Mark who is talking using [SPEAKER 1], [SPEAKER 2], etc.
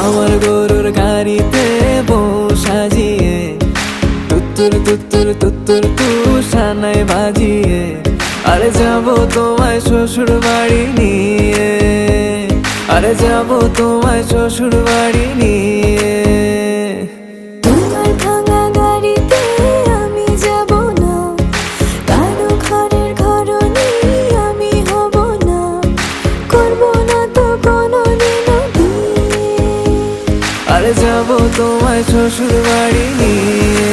[SPEAKER 1] আমার গরুর গাড়িতে বউ সাজিয়ে তুত্তুর তুত্তুর তুত্তুর তু সানাই বাজিয়ে আরে যাবো তোমায় শ্বশুর বাড়ি নিয়ে, আরে যাবো তোমায় শ্বশুর বাড়ি নিয়ে।
[SPEAKER 2] তোমার ভাঙা গাড়িতে আমি যাব না, কারো ঘরের ঘরনি আমি হব না, করব না তো কোনোদিনও বিয়ে।
[SPEAKER 1] আরে যাবো তোমায় শ্বশুর বাড়ি নিয়ে।